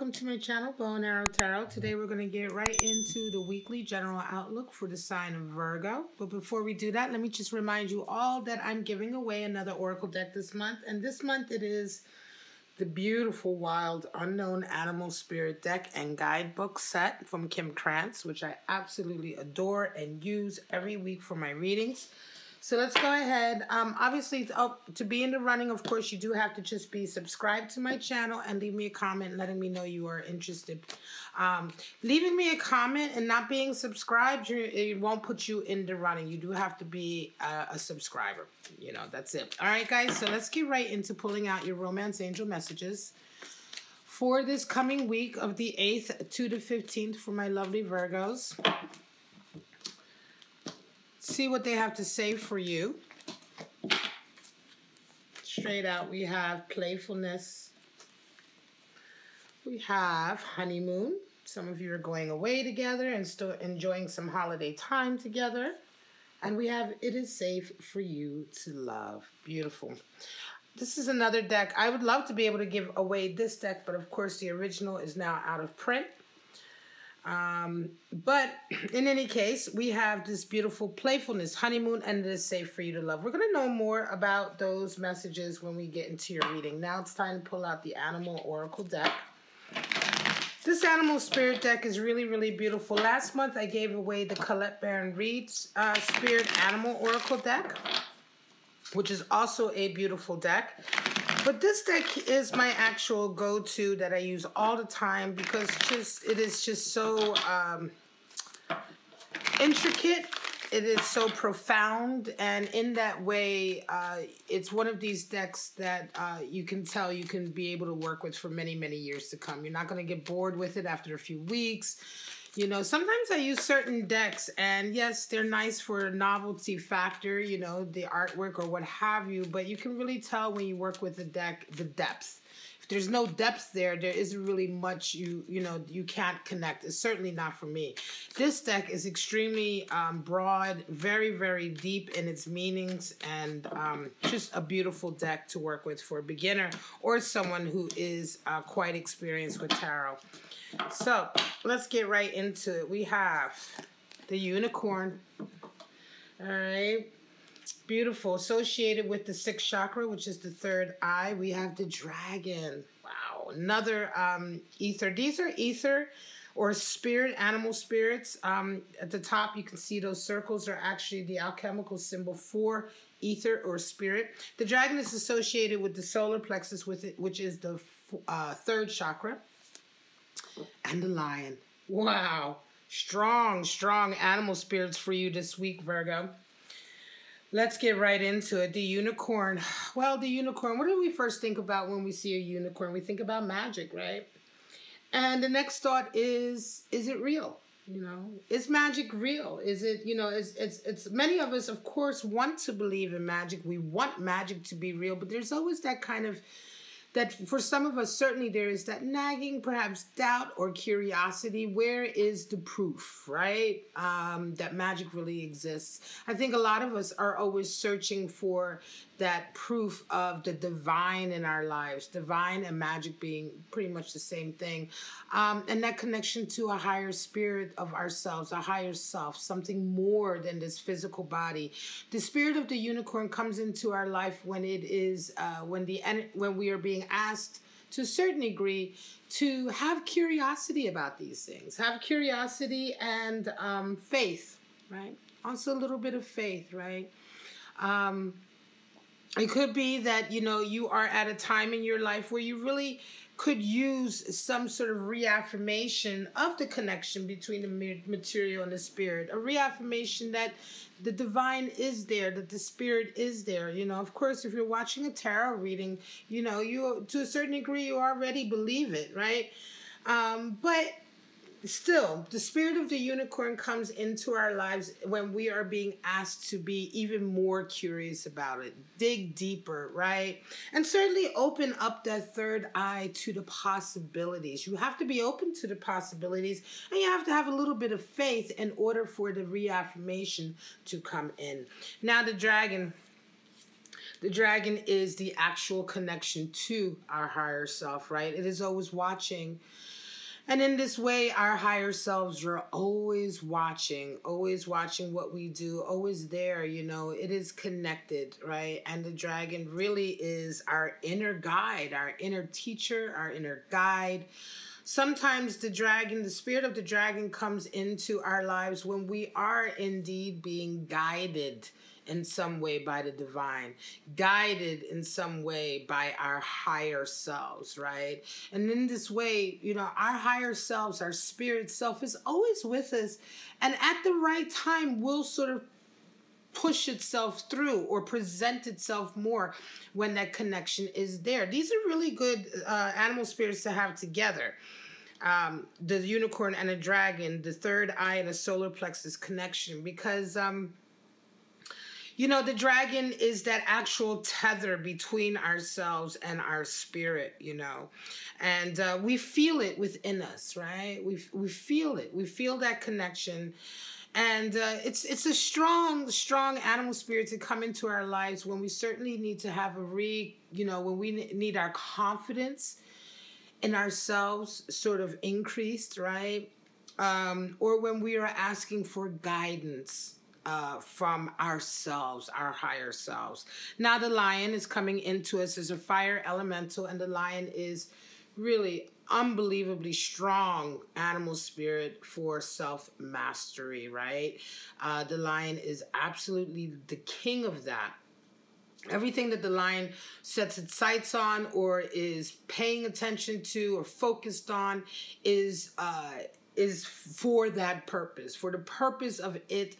welcome to my channel, Bow and Arrow Tarot. Today we're going to get right into the weekly general outlook for the sign of Virgo. But before we do that, let me just remind you all that I'm giving away another Oracle deck this month. And this month it is the beautiful Wild Unknown Animal Spirit deck and guidebook set from Kim Krantz, which I absolutely adore and use every week for my readings. So let's go ahead. Obviously, to be in the running, of course, you do have to just be subscribed to my channel and leave me a comment letting me know you are interested. Leaving me a comment and not being subscribed, it won't put you in the running. You do have to be a subscriber. You know, that's it. All right, guys, so let's get right into pulling out your romance angel messages for this coming week of the 8th to the 15th for my lovely Virgos. See what they have to say for you. Straight out, we have playfulness. We have honeymoon. Some of you are going away together and still enjoying some holiday time together. And we have it is safe for you to love. Beautiful. This is another deck. I would love to be able to give away this deck, but of course the original is now out of print. But in any case, we have this beautiful playfulness, honeymoon, and it is safe for you to love. We're going to know more about those messages when we get into your reading. Now it's time to pull out the Animal Oracle deck. This Animal Spirit deck is really, really beautiful. Last month, I gave away the Colette Baron Reed's Spirit Animal Oracle deck, which is also a beautiful deck. But this deck is my actual go-to that I use all the time because it is just so intricate. It is so profound, and in that way, it's one of these decks that you can tell you can be able to work with for many, many years to come. You're not going to get bored with it after a few weeks. You know, sometimes I use certain decks, and yes, they're nice for a novelty factor, you know, the artwork or what have you, but you can really tell when you work with the deck, the depth. If there's no depth there, there isn't really much you can't connect. It's certainly not for me. This deck is extremely broad, very, very deep in its meanings, and just a beautiful deck to work with for a beginner or someone who is quite experienced with tarot. So let's get right into it. We have the unicorn. All right. Beautiful. Associated with the 6th chakra, which is the 3rd eye, we have the dragon. Wow. Another ether. These are ether or spirit, animal spirits. At the top, you can see those circles are actually the alchemical symbol for ether or spirit. The dragon is associated with the solar plexus, which is the 3rd chakra. And the lion. Wow. Strong, strong animal spirits for you this week, Virgo. Let's get right into it. The unicorn. Well, the unicorn, what do we first think about when we see a unicorn? We think about magic, right? And the next thought is it real? You know, is magic real? Is it, you know, it's many of us, of course, want to believe in magic. We want magic to be real, but there's always that kind of that for some of us, certainly there is that nagging, perhaps doubt or curiosity. Where is the proof, right? That magic really exists. I think a lot of us are always searching for that proof of the divine in our lives, divine and magic being pretty much the same thing. And that connection to a higher spirit of ourselves, a higher self, something more than this physical body. The spirit of the unicorn comes into our life when it is, when we are being asked to a certain degree to have curiosity about these things, have curiosity and faith, right? Also a little bit of faith, right? It could be that, you know, you are at a time in your life where you really could use some sort of reaffirmation of the connection between the material and the spirit, a reaffirmation that the divine is there, that the spirit is there. You know, of course, if you're watching a tarot reading, you know, you to a certain degree, you already believe it, right? But still, the spirit of the unicorn comes into our lives when we are being asked to be even more curious about it, dig deeper, right? And certainly open up that 3rd eye to the possibilities. You have to be open to the possibilities, and you have to have a little bit of faith in order for the reaffirmation to come in. Now, the dragon. The dragon is the actual connection to our higher self, right? It is always watching. And in this way, our higher selves are always watching what we do, always there, you know. It is connected, right? And the dragon really is our inner guide, our inner teacher, our inner guide. Sometimes the dragon, the spirit of the dragon comes into our lives when we are indeed being guided in some way by the divine, guided in some way by our higher selves, right? And in this way, you know, our higher selves, our spirit self is always with us, and at the right time will sort of push itself through or present itself more when that connection is there. These are really good animal spirits to have together. The unicorn and a dragon, the third eye and a solar plexus connection, because you know, the dragon is that actual tether between ourselves and our spirit, you know, and we feel it within us, right? We feel it. We feel that connection. And it's a strong animal spirit to come into our lives when we certainly need to have when we need our confidence in ourselves sort of increased, right? Or when we are asking for guidance from ourselves, our higher selves. Now the lion is coming into us as a fire elemental, and the lion is really unbelievably strong animal spirit for self-mastery, right? The lion is absolutely the king of that. Everything that the lion sets its sights on or is paying attention to or focused on is for that purpose, for the purpose of it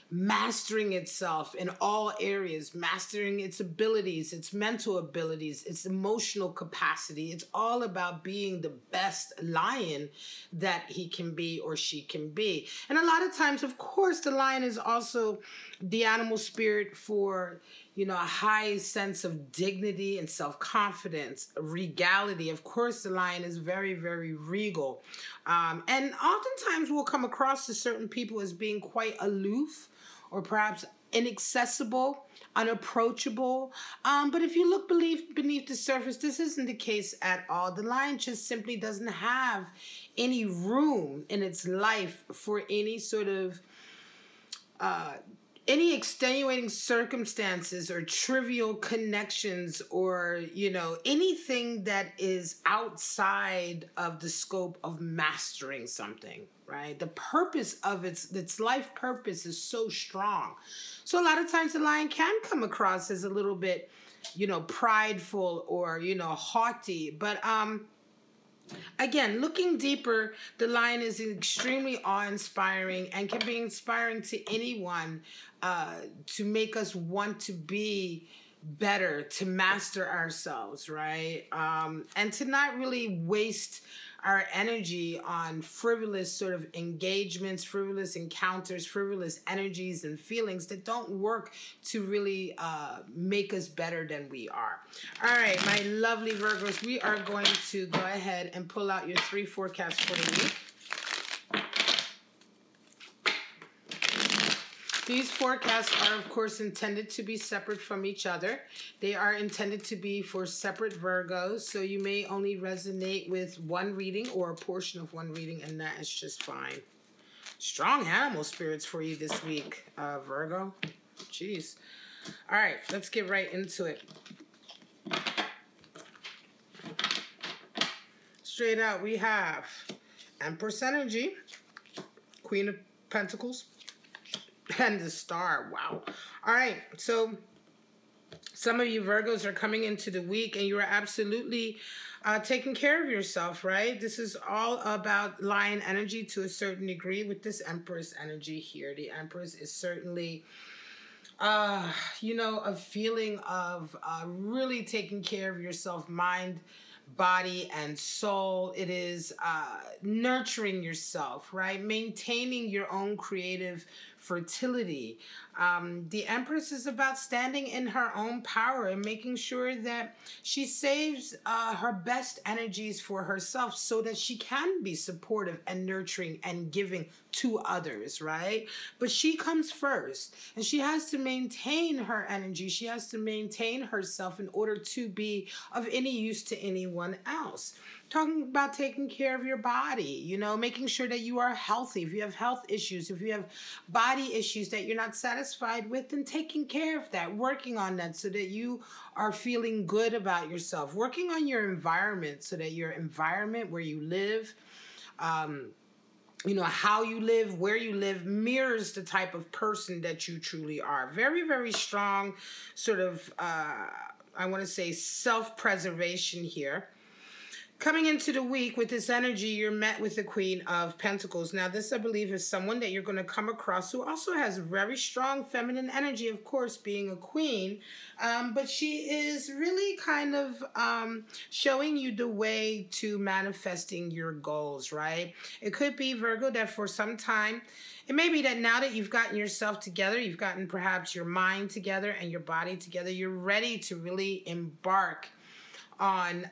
mastering itself in all areas, mastering its abilities, its mental abilities, its emotional capacity. It's all about being the best lion that he can be or she can be. And a lot of times, of course, the lion is also the animal spirit for, you know, a high sense of dignity and self-confidence, regality. Of course, the lion is very, very regal. And oftentimes we'll come across to certain people as being quite aloof or perhaps inaccessible, unapproachable. But if you look beneath the surface, this isn't the case at all. The lion just simply doesn't have any room in its life for any sort of any extenuating circumstances or trivial connections or, you know, anything that is outside of the scope of mastering something, right? The purpose of its life purpose is so strong. So a lot of times the lion can come across as a little bit, you know, prideful or, you know, haughty, but again, looking deeper, the lion is extremely awe-inspiring and can be inspiring to anyone to make us want to be better, to master ourselves, right? And to not really waste our energy on frivolous sort of engagements, frivolous encounters, frivolous energies and feelings that don't work to really make us better than we are. All right, my lovely Virgos, we are going to go ahead and pull out your 3 forecasts for the week. These forecasts are, of course, intended to be separate from each other. They are intended to be for separate Virgos, so you may only resonate with one reading or a portion of one reading, and that is just fine. Strong animal spirits for you this week, Virgo. Jeez. All right, let's get right into it. Straight out, we have Empress Energy, Queen of Pentacles, and the Star. Wow. All right. So some of you Virgos are coming into the week and you are absolutely taking care of yourself, right? This is all about lion energy to a certain degree with this Empress energy here. The Empress is certainly, you know, a feeling of really taking care of yourself, mind, body, and soul. It is nurturing yourself, right? Maintaining your own creative fertility. The Empress is about standing in her own power and making sure that she saves her best energies for herself so that she can be supportive and nurturing and giving to others, right? But she comes first, and she has to maintain her energy. She has to maintain herself in order to be of any use to anyone else. Talking about taking care of your body, you know, making sure that you are healthy. If you have health issues, if you have body issues that you're not satisfied with, then taking care of that, working on that so that you are feeling good about yourself, working on your environment so that your environment where you live, you know, how you live, where you live, mirrors the type of person that you truly are. Very, very strong sort of, I want to say, self-preservation here. Coming into the week with this energy, you're met with the Queen of Pentacles. Now, this, I believe, is someone that you're going to come across who also has very strong feminine energy, of course, being a queen. But she is really kind of showing you the way to manifesting your goals, right? It could be, Virgo, that for some time, it may be that now that you've gotten yourself together, you've gotten perhaps your mind together and your body together, you're ready to really embark on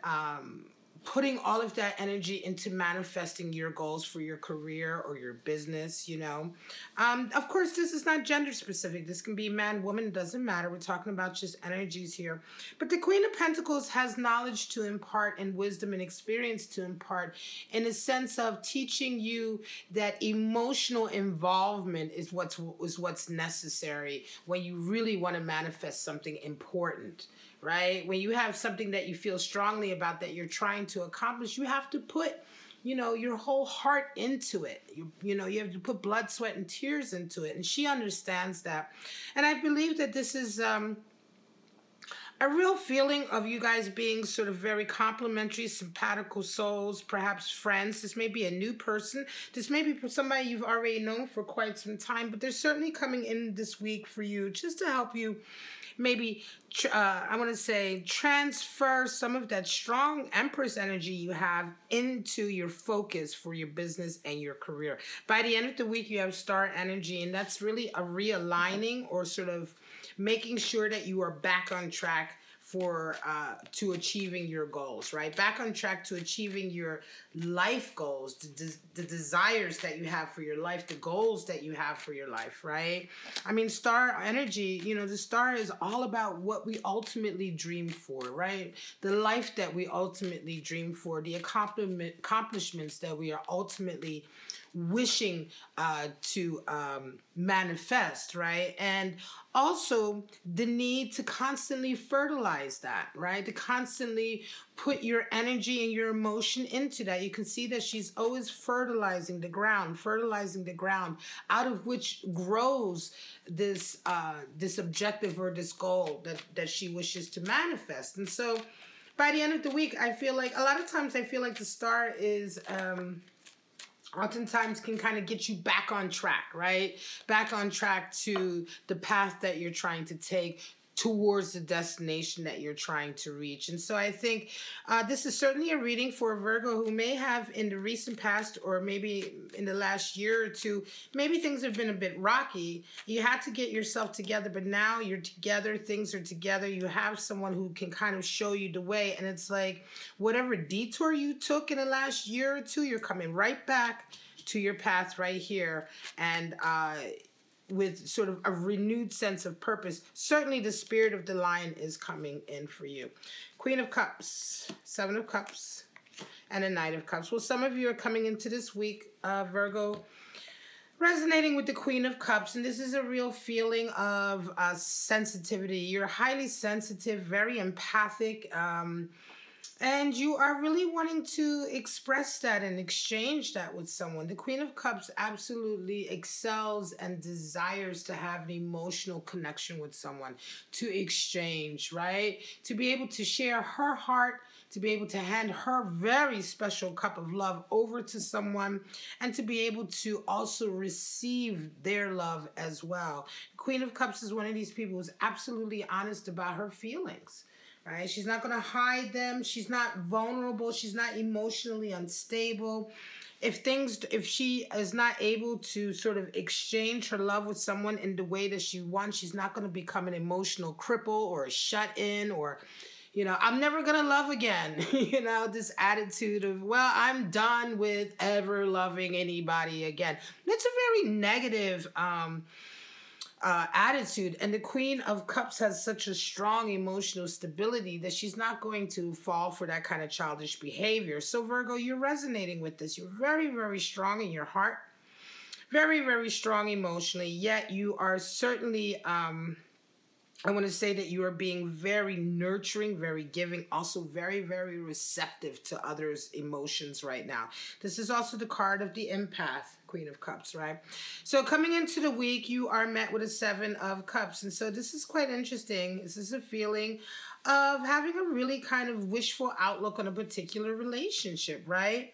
putting all of that energy into manifesting your goals for your career or your business, you know. Of course, this is not gender specific. This can be man, woman, doesn't matter. We're talking about just energies here. But the Queen of Pentacles has knowledge to impart and wisdom and experience to impart in a sense of teaching you that emotional involvement is what's necessary when you really want to manifest something important. Right? When you have something that you feel strongly about that you're trying to accomplish, you have to put, you know, your whole heart into it. You know, you have to put blood, sweat, and tears into it. And she understands that. And I believe that this is a real feeling of you guys being sort of very complementary, simpatical souls, perhaps friends. This may be a new person. This may be somebody you've already known for quite some time, but they're certainly coming in this week for you just to help you maybe, I want to say, transfer some of that strong Empress energy you have into your focus for your business and your career. By the end of the week, you have star energy, and that's really a realigning or sort of making sure that you are back on track for to achieving your goals, right? Back on track to achieving your life goals, the desires that you have for your life, the goals that you have for your life, right? I mean, star energy, you know, the star is all about what we ultimately dream for, right? The life that we ultimately dream for, the accomplishments that we are ultimately wishing to manifest, right? And also the need to constantly fertilize that, right? To constantly put your energy and your emotion into that. You can see that she's always fertilizing the ground, out of which grows this this objective or this goal that she wishes to manifest. And so by the end of the week, I feel like, a lot of times I feel like the star is oftentimes can kind of get you back on track, right? Back on track to the path that you're trying to take towards the destination that you're trying to reach. And so I think this is certainly a reading for a Virgo who may have in the recent past or maybe in the last year or two, maybe things have been a bit rocky. You had to get yourself together, but now you're together, things are together. You have someone who can kind of show you the way. And it's like whatever detour you took in the last year or two, you're coming right back to your path right here. And with sort of a renewed sense of purpose. Certainly the spirit of the lion is coming in for you. Queen of Cups, Seven of Cups, and a Knight of Cups. Well, some of you are coming into this week, Virgo, resonating with the Queen of Cups, and this is a real feeling of sensitivity. You're highly sensitive, very empathic, and you are really wanting to express that and exchange that with someone. The Queen of Cups absolutely excels and desires to have an emotional connection with someone, to exchange, right? To be able to share her heart, to be able to hand her very special cup of love over to someone, and to be able to also receive their love as well. Queen of Cups is one of these people who's absolutely honest about her feelings. right? She's not going to hide them. She's not vulnerable. She's not emotionally unstable. If she is not able to sort of exchange her love with someone in the way that she wants, she's not going to become an emotional cripple or a shut-in or, I'm never going to love again. This attitude of, well, I'm done with ever loving anybody again. That's a very negative attitude. And the Queen of Cups has such a strong emotional stability that she's not going to fall for that kind of childish behavior. So Virgo, you're resonating with this. You're very, very strong in your heart, very, very strong emotionally, yet you are certainly, I want to say that you are being very nurturing, very giving, also very, very receptive to others' emotions right now. This is also the card of the empath, Queen of Cups, right? So coming into the week, you are met with a 7 of Cups. And so this is quite interesting. This is a feeling of having a really kind of wishful outlook on a particular relationship, right?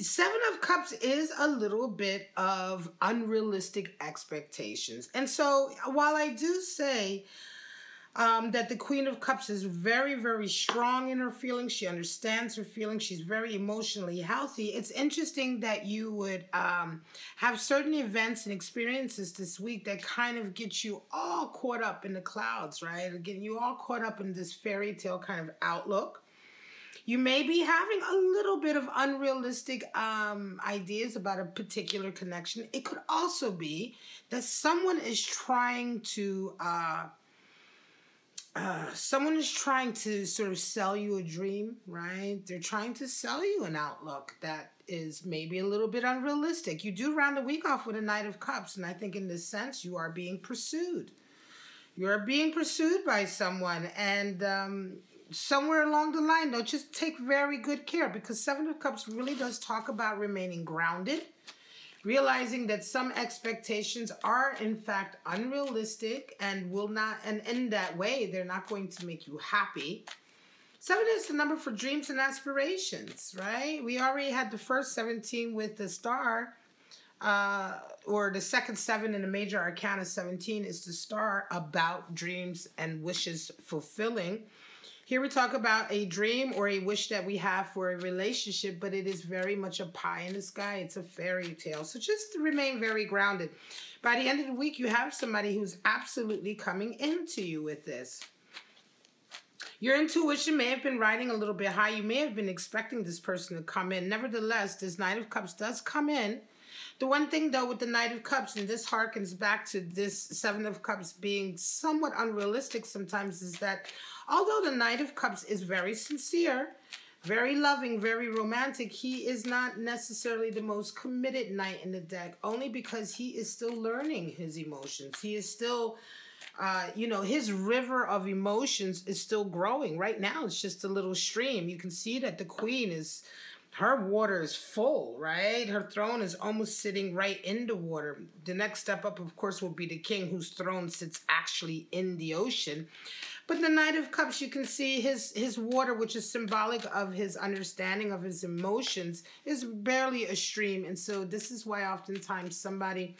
7 of Cups is a little bit of unrealistic expectations. And so while I do say that the Queen of Cups is very, very strong in her feelings, she understands her feelings, she's very emotionally healthy, it's interesting that you would have certain events and experiences this week that kind of get you all caught up in the clouds, right? Getting you all caught up in this fairy tale kind of outlook. You may be having a little bit of unrealistic ideas about a particular connection. It could also be that someone is trying to sort of sell you a dream, right? They're trying to sell you an outlook that is maybe a little bit unrealistic. You do round the week off with a Knight of Cups, and I think in this sense you are being pursued. You are being pursued by someone, and somewhere along the line, though, just take very good care, because 7 of Cups really does talk about remaining grounded, realizing that some expectations are in fact unrealistic and will not, and in that way, they're not going to make you happy. 7 is the number for dreams and aspirations, right? We already had the first 17 with the star, or the second 7 in the major arcana. 17 is the star, about dreams and wishes fulfilling. Here we talk about a dream or a wish that we have for a relationship, but it is very much a pie in the sky. It's a fairy tale. So just remain very grounded. By the end of the week, you have somebody who's absolutely coming into you with this. Your intuition may have been riding a little bit high. You may have been expecting this person to come in. Nevertheless, this Knight of Cups does come in. The one thing, though, with the Knight of Cups, and this harkens back to this 7 of Cups being somewhat unrealistic sometimes, is that although the Knight of Cups is very sincere, very loving, very romantic, he is not necessarily the most committed knight in the deck, only because he is still learning his emotions. He is still, his river of emotions is still growing. Right now, it's just a little stream. You can see that the Queen is... her water is full, right? Her throne is almost sitting right in the water. The next step up, of course, will be the King, whose throne sits actually in the ocean. But the Knight of Cups, you can see his water, which is symbolic of his understanding of his emotions, is barely a stream. And so this is why oftentimes somebody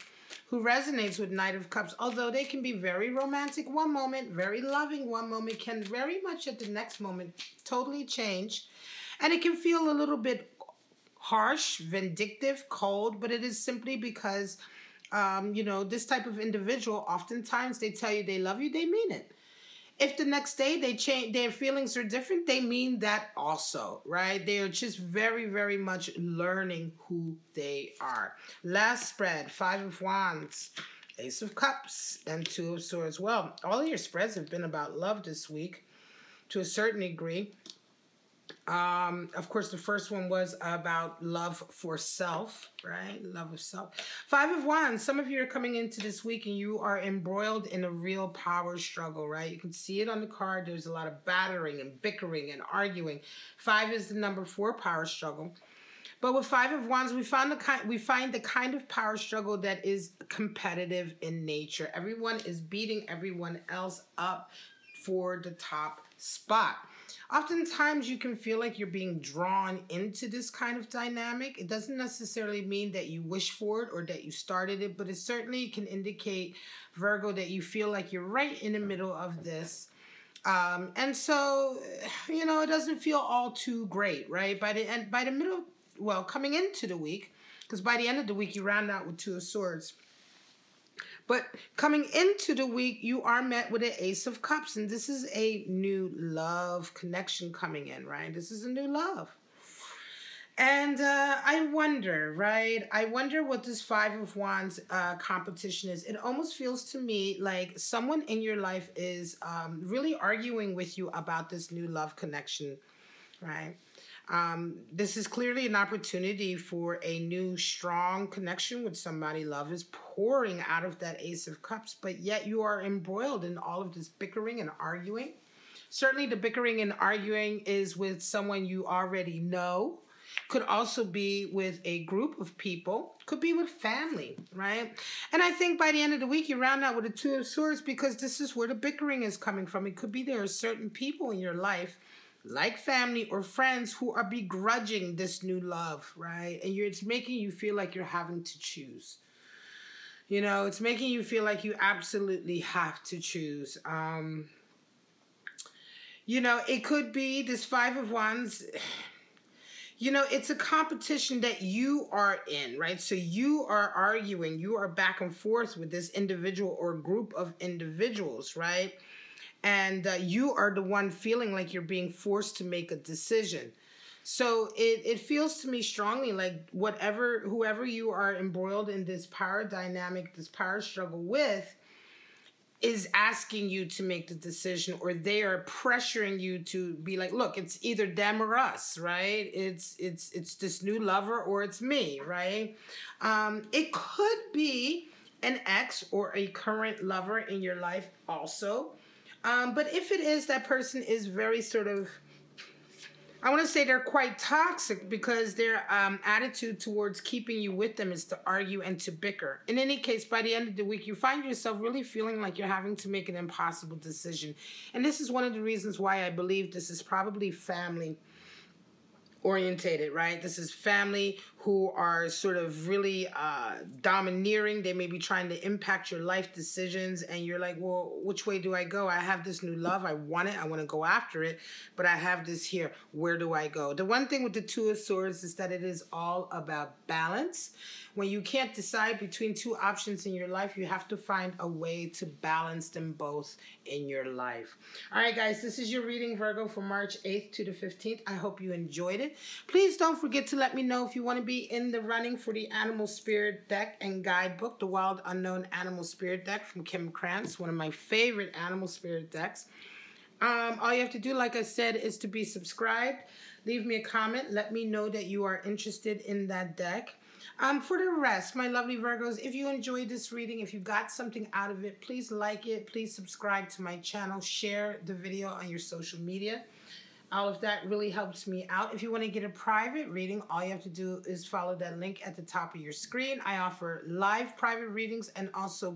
who resonates with Knight of Cups, although they can be very romantic one moment, very loving one moment, can very much at the next moment totally change. And it can feel a little bit harsh, vindictive, cold, but it is simply because, this type of individual, oftentimes they tell you they love you, they mean it. If the next day they change, their feelings are different, they mean that also, right? They are just very, very much learning who they are. Last spread, 5 of Wands, Ace of Cups, and 2 of Swords. Well, all of your spreads have been about love this week to a certain degree. Of course, the first one was about love for self, right? Love of self. 5 of Wands. Some of you are coming into this week and you are embroiled in a real power struggle, right? You can see it on the card. There's a lot of battering and bickering and arguing. 5 is the number for power struggle. But with 5 of Wands, we find the kind of power struggle that is competitive in nature. Everyone is beating everyone else up for the top spot. Oftentimes you can feel like you're being drawn into this kind of dynamic. It doesn't necessarily mean that you wish for it or that you started it, but it certainly can indicate, Virgo, that you feel like you're right in the middle of this. And so, you know, it doesn't feel all too great, right? By the middle, well, coming into the week, because by the end of the week, you round out with Two of Swords. But coming into the week, you are met with an Ace of Cups, and this is a new love connection coming in, right? This is a new love. And I wonder, right? I wonder what this Five of Wands competition is. It almost feels to me like someone in your life is really arguing with you about this new love connection, right? This is clearly an opportunity for a new strong connection with somebody. Love is pouring out of that Ace of Cups, but yet you are embroiled in all of this bickering and arguing. Certainly the bickering and arguing is with someone you already know. Could also be with a group of people. Could be with family, right? And I think by the end of the week, you round out with a Two of Swords because this is where the bickering is coming from. It could be there are certain people in your life, like family or friends, who are begrudging this new love, right? And it's making you feel like you're having to choose. You know, it's making you feel like you absolutely have to choose. You know, it could be this Five of Wands. You know, it's a competition that you are in, right? So you are arguing, you are back and forth with this individual or group of individuals, right? And you are the one feeling like you're being forced to make a decision. So it feels to me strongly like whoever you are embroiled in this power dynamic, this power struggle with, is asking you to make the decision, or they are pressuring you to be like, look, it's either them or us, right? It's this new lover or it's me, right? It could be an ex or a current lover in your life also. But if it is, that person is very sort of, I want to say they're quite toxic because their attitude towards keeping you with them is to argue and to bicker. In any case, by the end of the week, you find yourself really feeling like you're having to make an impossible decision. And this is one of the reasons why I believe this is probably family orientated, right? This is family who are sort of really domineering. They may be trying to impact your life decisions, and you're like, well, which way do I go? I have this new love. I want it. I want to go after it, but I have this here. Where do I go? The one thing with the Two of Swords is that it is all about balance. When you can't decide between two options in your life, you have to find a way to balance them both in your life. All right, guys, this is your reading, Virgo, for March 8th to the 15th. I hope you enjoyed it. Please don't forget to let me know if you want to be in the running for the Animal Spirit deck and guidebook, the Wild Unknown Animal Spirit deck from Kim Krantz, one of my favorite Animal Spirit decks. All you have to do, like I said, is to be subscribed. Leave me a comment. Let me know that you are interested in that deck. For the rest, my lovely Virgos, if you enjoyed this reading, if you got something out of it, please like it. Please subscribe to my channel. Share the video on your social media. All of that really helps me out. If you want to get a private reading, all you have to do is follow that link at the top of your screen. I offer live private readings and also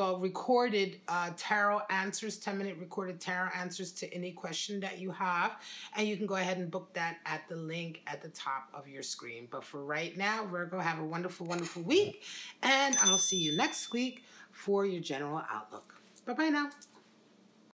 recorded tarot answers, 10-minute recorded tarot answers to any question that you have. And you can go ahead and book that at the link at the top of your screen. But for right now, Virgo, have a wonderful, wonderful week. And I'll see you next week for your general outlook. Bye-bye now.